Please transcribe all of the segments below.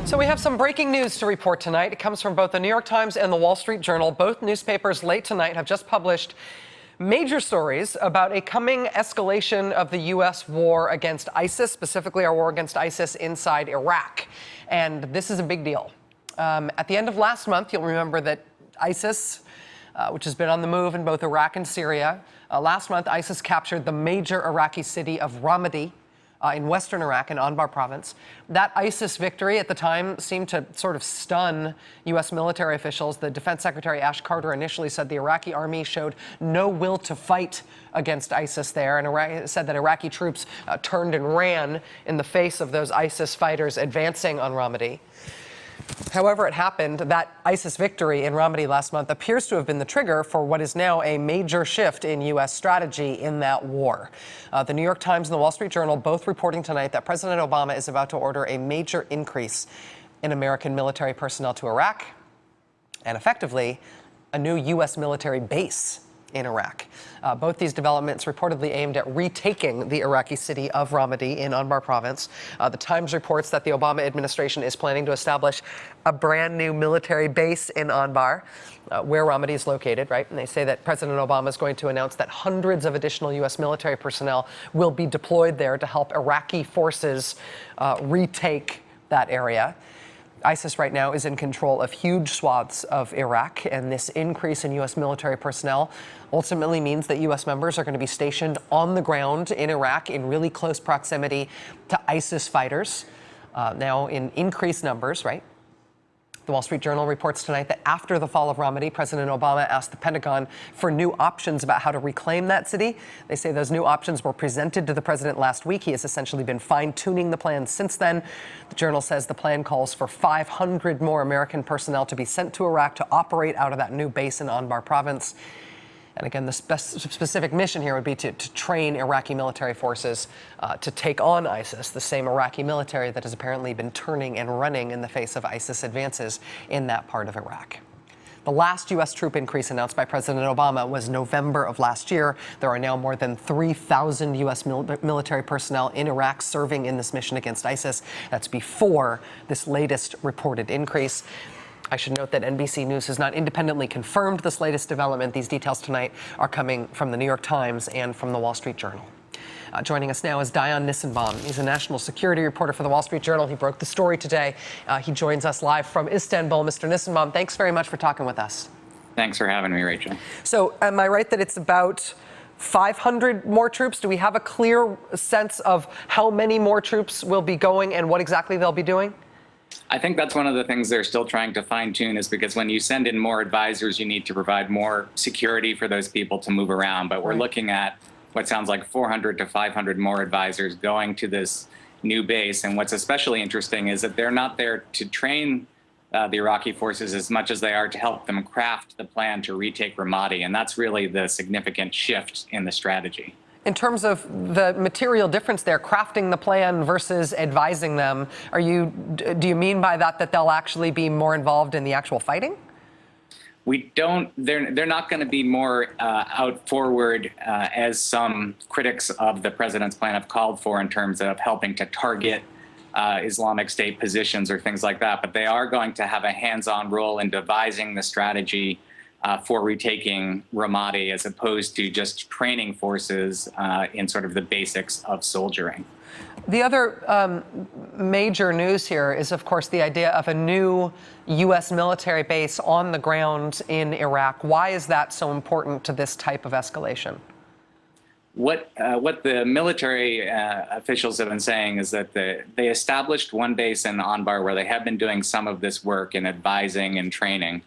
So we have some breaking news to report tonight. It comes from both the New York Times and the Wall Street Journal. Both newspapers late tonight have just published major stories about a coming escalation of the U.S. war against ISIS, specifically our war against ISIS inside Iraq. And this is a big deal. At the end of last month, you'll remember that ISIS, which has been on the move in both Iraq and Syria, last month ISIS captured the major Iraqi city of Ramadi in western Iraq in Anbar province. That ISIS victory at the time seemed to sort of stun U.S. military officials. The Defense Secretary Ash Carter initially said the Iraqi army showed no will to fight against ISIS there, and said that Iraqi troops turned and ran in the face of those ISIS fighters advancing on Ramadi. However it happened, that ISIS victory in Ramadi last month appears to have been the trigger for what is now a major shift in U.S. strategy in that war. The New York Times and the Wall Street Journal both reporting tonight that President Obama is about to order a major increase in American military personnel to Iraq and effectively a new U.S. military base in Iraq. Both these developments reportedly aimed at retaking the Iraqi city of Ramadi in Anbar province. The Times reports that the Obama administration is planning to establish a brand new military base in Anbar, where Ramadi is located, right? And they say that President Obama is going to announce that hundreds of additional U.S. military personnel will be deployed there to help Iraqi forces retake that area. ISIS right now is in control of huge swaths of Iraq, and this increase in U.S. military personnel ultimately means that U.S. members are going to be stationed on the ground in Iraq in really close proximity to ISIS fighters, now in increased numbers, right? The Wall Street Journal reports tonight that after the fall of Ramadi, President Obama asked the Pentagon for new options about how to reclaim that city. They say those new options were presented to the president last week. He has essentially been fine-tuning the plan since then. The Journal says the plan calls for 500 more American personnel to be sent to Iraq to operate out of that new base in Anbar province. And again, the specific mission here would be to train Iraqi military forces to take on ISIS, the same Iraqi military that has apparently been turning and running in the face of ISIS advances in that part of Iraq. The last U.S. troop increase announced by President Obama was November of last year. There are now more than 3,000 U.S. military personnel in Iraq serving in this mission against ISIS. That's before this latest reported increase. I should note that NBC News has not independently confirmed this latest development. These details tonight are coming from the New York Times and from the Wall Street Journal. Joining us now is Dion Nissenbaum. He's a national security reporter for the Wall Street Journal. He broke the story today. He joins us live from Istanbul. Mr. Nissenbaum, thanks very much for talking with us. Thanks for having me, Rachel. So am I right that it's about 500 more troops? Do we have a clear sense of how many more troops will be going and what exactly they'll be doing? I think that's one of the things they're still trying to fine-tune, is because when you send in more advisors, you need to provide more security for those people to move around. But we're looking at what sounds like 400 to 500 more advisors going to this new base. And what's especially interesting is that they're not there to train the Iraqi forces as much as they are to help them craft the plan to retake Ramadi. And that's really the significant shift in the strategy. In terms of the material difference there, crafting the plan versus advising them, do you mean by that that they'll actually be more involved in the actual fighting? They're not going to be more out forward as some critics of the president's plan have called for in terms of helping to target Islamic State positions or things like that. But they are going to have a hands-on role in devising the strategy for retaking Ramadi, as opposed to just training forces in sort of the basics of soldiering. The other major news here is, of course, the idea of a new U.S. military base on the ground in Iraq. Why is that so important to this type of escalation? What the military officials have been saying is that they established one base in Anbar where they have been doing some of this work in advising and training.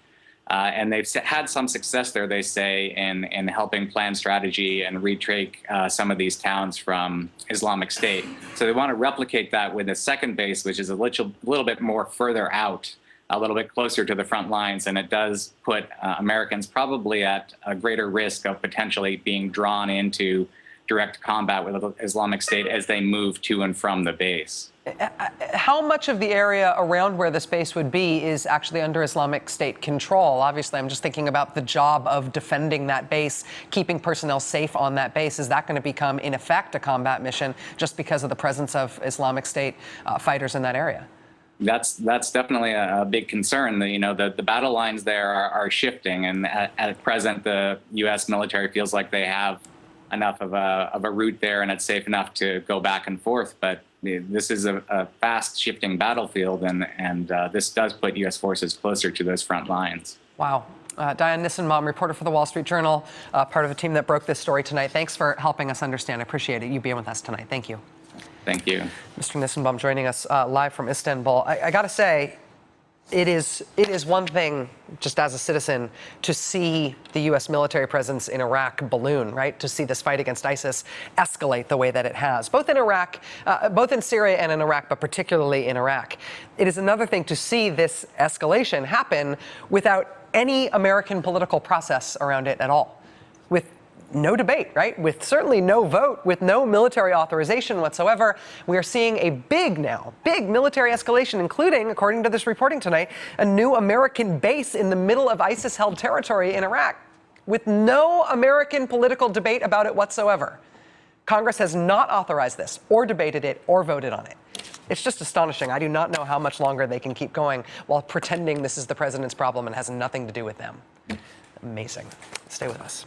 And they've had some success there, they say, in helping plan strategy and retake some of these towns from Islamic State. So they want to replicate that with a second base, which is a little bit more further out, a little bit closer to the front lines. And it does put Americans probably at a greater risk of potentially being drawn into direct combat with Islamic State as they move to and from the base. How much of the area around where this base would be is actually under Islamic State control? Obviously, I'm just thinking about the job of defending that base, keeping personnel safe on that base. Is that going to become, in effect, a combat mission just because of the presence of Islamic State fighters in that area? That's definitely a big concern. The battle lines there are shifting, and at present, the U.S. military feels like they have enough of a route there, and it's safe enough to go back and forth. But this is a fast shifting battlefield, and this does put U.S. forces closer to those front lines. Wow. Dion Nissenbaum, reporter for the Wall Street Journal, part of a team that broke this story tonight. Thanks for helping us understand. I appreciate it. You being with us tonight. Thank you. Thank you. Mr. Nissenbaum joining us live from Istanbul. I got to say, it is one thing, just as a citizen, to see the U.S. military presence in Iraq balloon, right? To see this fight against ISIS escalate the way that it has, both in Iraq, both in Syria and in Iraq, but particularly in Iraq. It is another thing to see this escalation happen without any American political process around it at all, with no debate, right? With certainly no vote, with no military authorization whatsoever. We are seeing a big military escalation, including, according to this reporting tonight, a new American base in the middle of ISIS-held territory in Iraq, with no American political debate about it whatsoever. Congress has not authorized this, or debated it, or voted on it. It's just astonishing. I do not know how much longer they can keep going while pretending this is the president's problem and has nothing to do with them. Amazing. Stay with us.